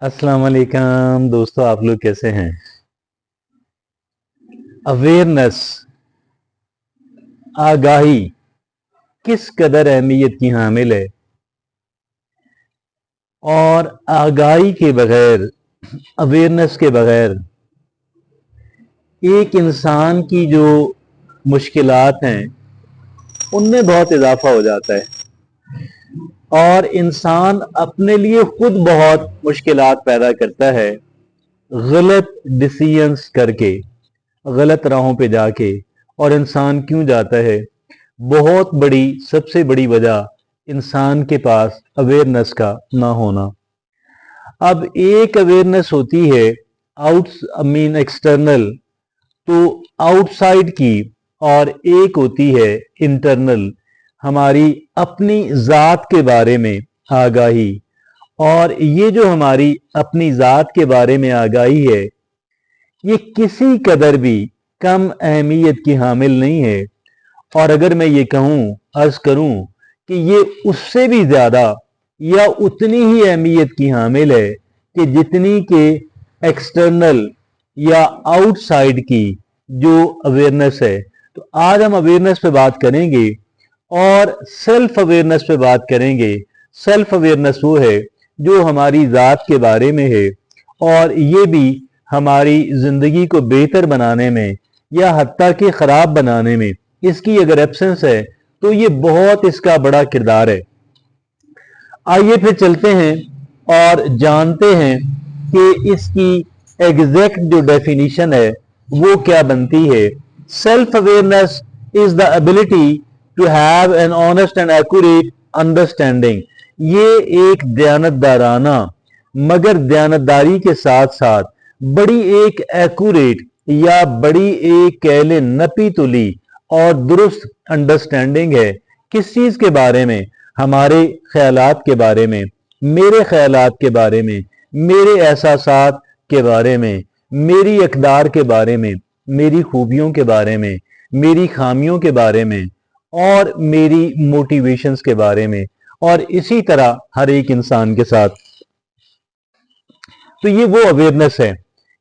अस्सलाम वालेकुम दोस्तों, आप लोग कैसे हैं। अवेयरनेस, आगाही किस कदर अहमियत की हामिल है और आगाही के बगैर, अवेयरनेस के बगैर एक इंसान की जो मुश्किलात हैं उनमें बहुत इजाफा हो जाता है और इंसान अपने लिए खुद बहुत मुश्किलात पैदा करता है गलत डिसीजंस करके, गलत राहों पे जाके। और इंसान क्यों जाता है? बहुत बड़ी, सबसे बड़ी वजह इंसान के पास अवेयरनेस का ना होना। अब एक अवेयरनेस होती है एक्सटर्नल, तो आउटसाइड की, और एक होती है इंटरनल, हमारी अपनी ज़ात के बारे में आगाही। और ये जो हमारी अपनी ज़ात के बारे में आगाही है, ये किसी कदर भी कम अहमियत की हामिल नहीं है। और अगर मैं ये कहूँ, अर्ज करूँ कि ये उससे भी ज़्यादा या उतनी ही अहमियत की हामिल है कि जितनी के एक्सटर्नल या आउटसाइड की जो अवेयरनेस है। तो आज हम अवेयरनेस पे बात करेंगे और सेल्फ अवेयरनेस पे बात करेंगे। सेल्फ अवेयरनेस वो है जो हमारी ज़ात के बारे में है और ये भी हमारी ज़िंदगी को बेहतर बनाने में या हत्ता कि ख़राब बनाने में इसकी अगर एब्सेंस है तो ये बहुत इसका बड़ा किरदार है। आइए फिर चलते हैं और जानते हैं कि इसकी एग्जैक्ट जो डेफिनेशन है वो क्या बनती है। Self awareness is the ability to have an honest and accurate understanding. ये एक दयानतदाराना, मगर दयानतदारी के साथ साथ बड़ी एक एक्यूरेट या बड़ी एक कह ले नपी तुली और दुरुस्त अंडरस्टैंडिंग है। किस चीज के बारे में? हमारे ख्यालात के बारे में, मेरे ख्यालात के बारे में, मेरे एहसासात के बारे में, मेरी अक़दार के बारे में, मेरी खूबियों के बारे में, मेरी खामियों के बारे में और मेरी मोटिवेशंस के बारे में, और इसी तरह हर एक इंसान के साथ। तो ये वो अवेयरनेस है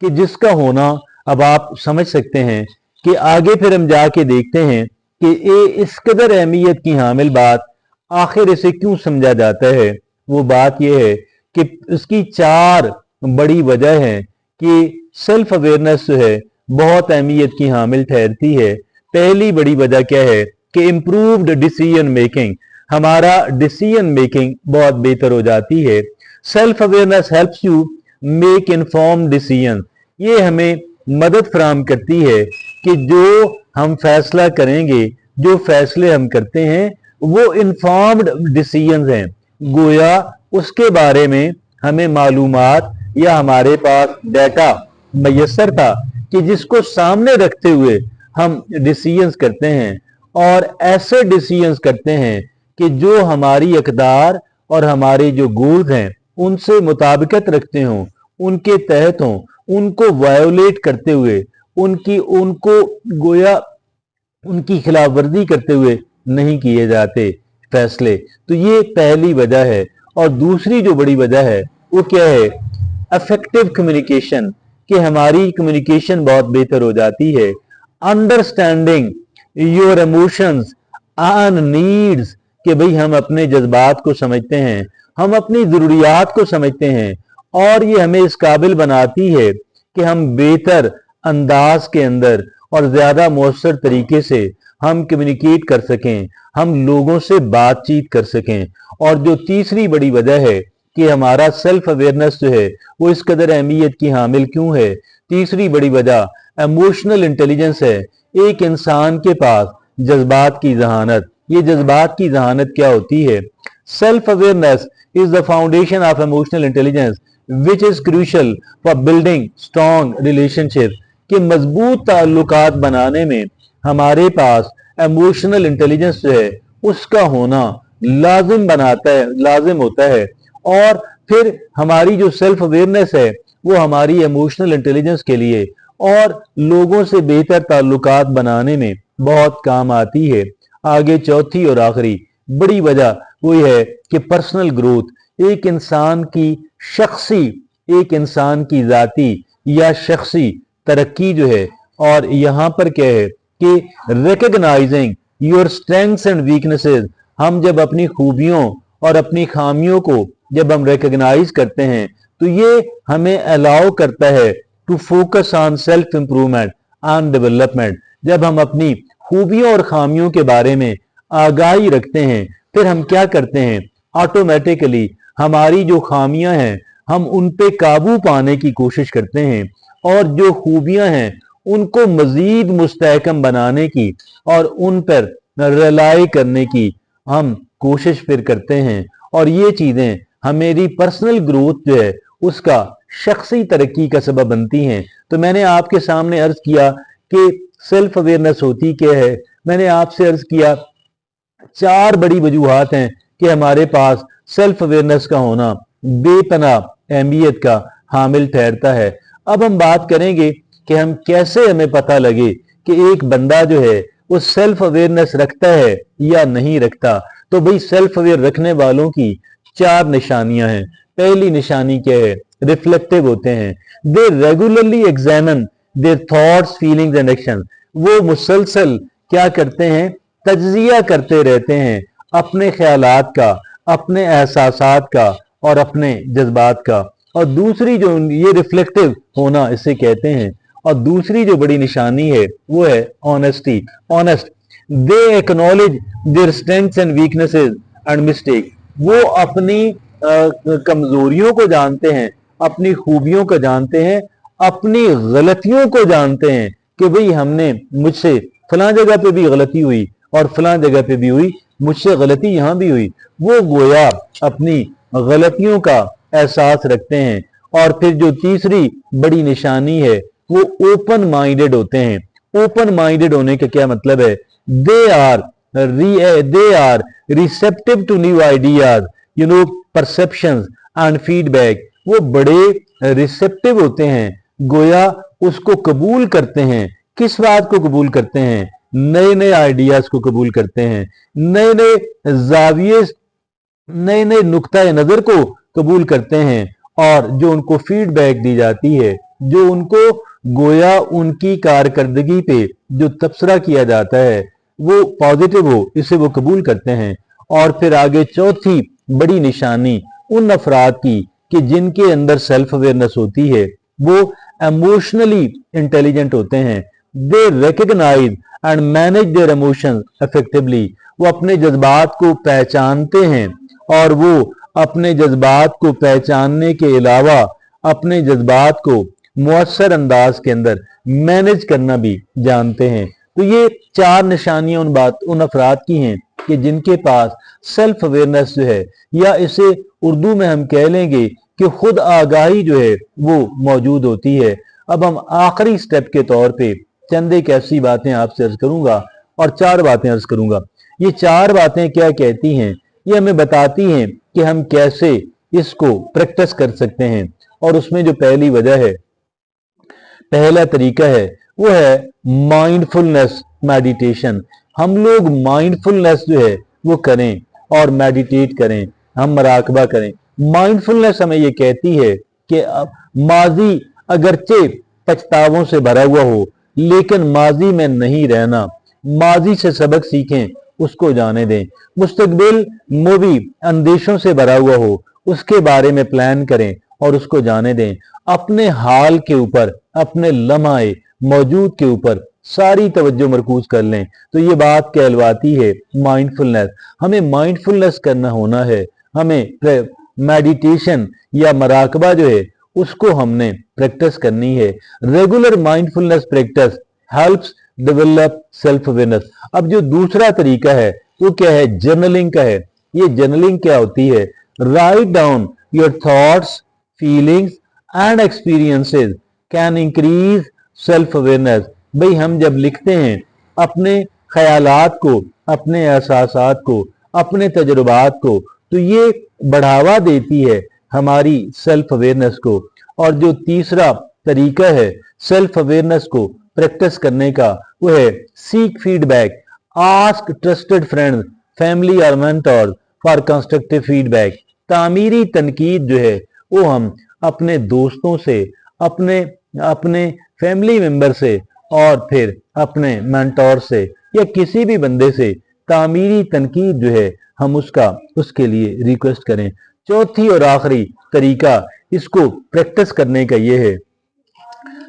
कि जिसका होना अब आप समझ सकते हैं कि आगे फिर हम जाके देखते हैं कि ये इस कदर अहमियत की हामिल बात आखिर इसे क्यों समझा जाता है। वो बात यह है कि इसकी चार बड़ी वजह है कि सेल्फ अवेयरनेस जो है बहुत अहमियत की हामिल ठहरती है। पहली बड़ी वजह क्या है कि इम्प्रूव्ड डिसीजन मेकिंग, हमारा डिसीजन मेकिंग बहुत बेहतर हो जाती है। Self awareness helps you make inform decision. ये हमें मदद फराहम करती है कि जो हम फैसला करेंगे, जो फैसले हम करते हैं वो इन्फॉर्म्ड डिसीजंस हैं। गोया उसके बारे में हमें मालूमात या हमारे पास डाटा मैसर था कि जिसको सामने रखते हुए हम डिसीजंस करते हैं, और ऐसे डिसीजंस करते हैं कि जो हमारी अक़दार और हमारे जो गोल्स हैं उनसे मुताबिकत रखते हों, उनके तहत हों, उनको वायोलेट करते हुए, उनको गोया उनकी खिलाफ वर्जी करते हुए नहीं किए जाते फैसले। तो ये पहली वजह है। और दूसरी जो बड़ी वजह है वो क्या है? इफेक्टिव कम्युनिकेशन, कि हमारी कम्युनिकेशन बहुत बेहतर हो जाती है। Understanding your emotions and needs, कि भाई हम अपने जज्बात को समझते हैं, हम अपनी ज़रूरियात को समझते हैं, और ये हमें इस काबिल बनाती है कि हम बेहतर अंदाज के अंदर और ज़्यादा मौसर तरीके से हम कम्युनिकेट कर सकें, हम लोगों से बातचीत कर सकें। और जो तीसरी बड़ी वजह है कि हमारा सेल्फ अवेयरनेस जो है वो इस कदर अहमियत की हामिल क्यों है, तीसरी बड़ी वजह इमोशनल इंटेलिजेंस है। एक इंसान के पास जज्बात की जहानत। ये जज्बात की जहानत क्या होती है? Self awareness is the foundation of emotional intelligence which is crucial for building strong relationship, कि मजबूत ताल्लुकात बनाने में हमारे पास इमोशनल इंटेलिजेंस जो है उसका होना लाजिम बनाता है, लाजिम होता है। और फिर हमारी जो सेल्फ अवेयरनेस है वो हमारी इमोशनल इंटेलिजेंस के लिए और लोगों से बेहतर ताल्लुकात बनाने में बहुत काम आती है। आगे चौथी और आखिरी बड़ी वजह वो है कि पर्सनल ग्रोथ, एक इंसान की शख्सी एक इंसान की ज़ाती या शख्सी तरक्की जो है, और यहाँ पर क्या है कि recognising your strengths and weaknesses, हम जब अपनी खूबियों और अपनी खामियों को जब हम रिकग्नाइज करते हैं तो ये हमें अलाउ करता है to focus on self improvement and development. जब हम अपनी खूबियों और खामियों के बारे में आगाही रखते हैं, फिर हम क्या करते हैं, ऑटोमेटिकली हमारी जो खामियां हैं हम उन पे काबू पाने की कोशिश करते हैं, और जो खूबियां हैं उनको मजीद मुस्तहकम बनाने की और उन पर रिलाई करने की हम कोशिश फिर करते हैं। और ये चीज़ें हमारी पर्सनल ग्रोथ जो है उसका शख्सी तरक्की का सबब बनती हैं। तो मैंने आपके सामने अर्ज किया कि सेल्फ अवेयरनेस होती क्या है। मैंने आपसे अर्ज किया 4 बड़ी वजूहात हैं कि हमारे पास सेल्फ अवेयरनेस का होना बेपनाह अहमियत का हामिल ठहरता है। अब हम बात करेंगे कि हम कैसे हमें पता लगे कि एक बंदा जो है वो सेल्फ अवेयरनेस रखता है या नहीं रखता। तो भाई सेल्फ अवेयर रखने वालों की 4 निशानियां हैं। पहली निशानी क्या है, रिफ्लेक्टिव होते हैं। They regularly examine their thoughts feelings and action, वो मुसलसल क्या करते हैं, तज्जिया करते रहते हैं अपने ख्यालात का, अपने एहसासात का और अपने जज्बात का। और दूसरी जो ये रिफ्लेक्टिव होना इसे कहते हैं। और दूसरी जो बड़ी निशानी है वो है honesty, honest. They acknowledge their strengths and weaknesses and mistake, वो अपनी कमजोरियों को जानते हैं, अपनी खूबियों को जानते हैं, अपनी गलतियों को जानते हैं कि भाई हमने मुझसे फलां जगह पे भी गलती हुई और फलां जगह पे भी हुई, मुझसे गलती यहां भी हुई। वो गोया अपनी गलतियों का एहसास रखते हैं। और फिर जो तीसरी बड़ी निशानी है वो ओपन माइंडेड होते हैं। ओपन माइंडेड होने का क्या मतलब है, they are receptive to new ideas, perceptions and feedback. वो बड़े रिसेप्टिव होते हैं, गोया उसको कबूल करते हैं। किस बात को कबूल करते हैं, नए नए आइडियाज को कबूल करते हैं, नए नए जाविये, नए नए नुक्ता नजर को कबूल करते हैं। और जो उनको फीडबैक दी जाती है, जो उनको गोया उनकी कारकर्दगी पे जो तबसरा किया जाता है वो पॉजिटिव हो, इसे वो कबूल करते हैं। और फिर आगे चौथी बड़ी निशानी उन अफराद की कि जिनके अंदर सेल्फ अवेयरनेस होती है, वो इमोशनली इंटेलिजेंट होते हैं। They recognise and manage their emotions effectively, वो अपने जज्बात को पहचानते हैं और वो अपने जज्बात को पहचानने के अलावा अपने जज्बात को मुअस्सर अंदाज के अंदर मैनेज करना भी जानते हैं। तो ये 4 निशानियां उन अफराद की हैं कि जिनके पास सेल्फ अवेयरनेस जो है, या इसे उर्दू में हम कह लेंगे कि खुद आगाही जो है वो मौजूद होती है। अब हम आखिरी स्टेप के तौर पे चंद एक ऐसी बातें आपसे अर्ज करूंगा और 4 बातें अर्ज करूंगा। ये 4 बातें क्या कहती हैं, ये हमें बताती हैं कि हम कैसे इसको प्रैक्टिस कर सकते हैं। और उसमें जो पहली वजह है, पहला तरीका है वो है माइंडफुलनेस मेडिटेशन। हम लोग माइंडफुलनेस जो है वो करें और मेडिटेट करें, हम मराकबा करें। माइंडफुलनेस हमें ये कहती है कि माजी अगरचे पछतावों से भरा हुआ हो, लेकिन माजी में नहीं रहना, माजी से सबक सीखें, उसको जाने दें। मुस्तकबिल मूवी अंदेशों से भरा हुआ हो, उसके बारे में प्लान करें और उसको जाने दें। अपने हाल के ऊपर, अपने लम्हाए मौजूद के ऊपर सारी तवज्जो मरकूज कर लें। तो ये बात कहलवाती है माइंडफुलनेस। हमें माइंडफुलनेस करना होना है, हमें मेडिटेशन या मराकबा जो है उसको हमने प्रैक्टिस करनी है। Regular mindfulness practice helps develop self awareness. अब जो दूसरा तरीका है वो क्या है, जर्नलिंग का है। ये जर्नलिंग क्या होती है, write down your thoughts feelings and experiences can increase self awareness. भाई हम जब लिखते हैं अपने ख्यालात को, अपने एहसासात को, अपने तजुर्बात को, तो ये बढ़ावा देती है हमारी सेल्फ अवेयरनेस को। और जो तीसरा तरीका है सेल्फ अवेयरनेस को प्रैक्टिस करने का वो है seek feedback, ask trusted friends, family और मेंटोर्स फॉर कंस्ट्रक्टिव फीडबैक। तामीरी तनकीद जो है वो हम अपने दोस्तों से, अपने फैमिली मेंबर से और फिर अपने मेंटोर से या किसी भी बंदे से तामीरी तनकीद जो है हम उसके लिए रिक्वेस्ट करें। चौथी और आखिरी तरीका इसको प्रैक्टिस करने का ये है,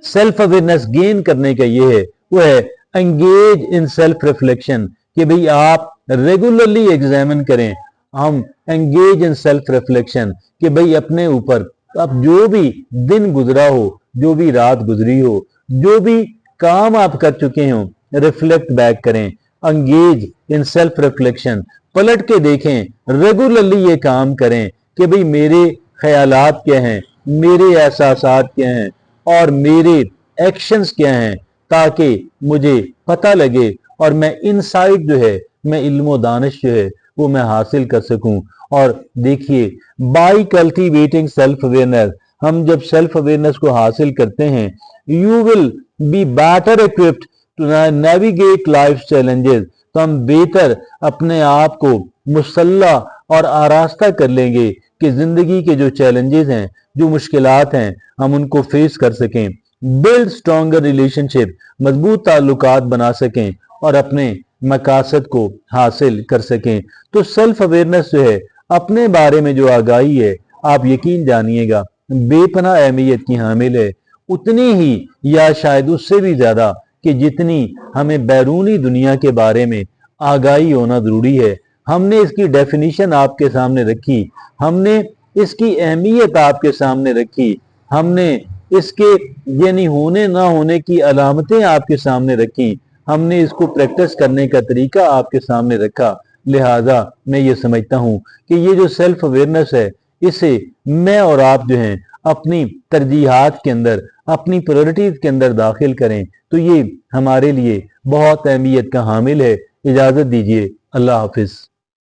सेल्फ अवेयरनेस गेन करने का ये है, वो है एंगेज इन सेल्फ रिफ्लेक्शन, कि भाई आप रेगुलरली एग्जामिन करें। हम एंगेज इन सेल्फ रिफ्लेक्शन कि भाई अपने ऊपर अब जो भी दिन गुजरा हो, जो भी रात गुजरी हो, जो भी काम आप कर चुके हो, रिफ्लेक्ट बैक करें। एंगेज इन सेल्फ रिफ्लेक्शन, पलट के देखें, रेगुलरली ये काम करें कि भाई मेरे ख्यालात क्या हैं, मेरे एहसासात क्या हैं और मेरे एक्शंस क्या हैं, ताकि मुझे पता लगे और मैं इनसाइट जो है, मैं इल्म व दानिश जो है वो मैं हासिल कर सकूं। और देखिए, बाय कल्टीवेटिंग सेल्फ अवेयरनेस, हम जब सेल्फ अवेयरनेस को हासिल करते हैं, you will be better equipped to navigate life challenges, तो हम बेहतर अपने आप को मुसल्लह और आरास्ता कर लेंगे कि जिंदगी के जो चैलेंजेस हैं, जो मुश्किलात हैं, हम उनको फेस कर सकें। बिल्ड स्ट्रॉन्गर रिलेशनशिप, मजबूत ताल्लुकात बना सकें और अपने मकासद को हासिल कर सकें। तो सेल्फ अवेयरनेस जो है, अपने बारे में जो आगाही है, आप यकीन जानिएगा बेपनाह अहमियत की हामिल है, उतनी ही या शायद उससे भी ज्यादा कि जितनी हमें बैरूनी दुनिया के बारे में आगाही होना जरूरी है। हमने इसकी डेफिनेशन आपके सामने रखी, हमने इसकी अहमियत आपके सामने रखी, हमने इसके यानी होने ना होने की अलामतें आपके सामने रखी, हमने इसको प्रैक्टिस करने का तरीका आपके सामने रखा। लिहाजा मैं ये समझता हूँ कि ये जो सेल्फ अवेयरनेस है, इसे मैं और आप जो हैं अपनी तरजीहात के अंदर, अपनी प्रायोरिटीज के अंदर दाखिल करें, तो ये हमारे लिए बहुत अहमियत का हामिल है। इजाजत दीजिए, अल्लाह हाफिज।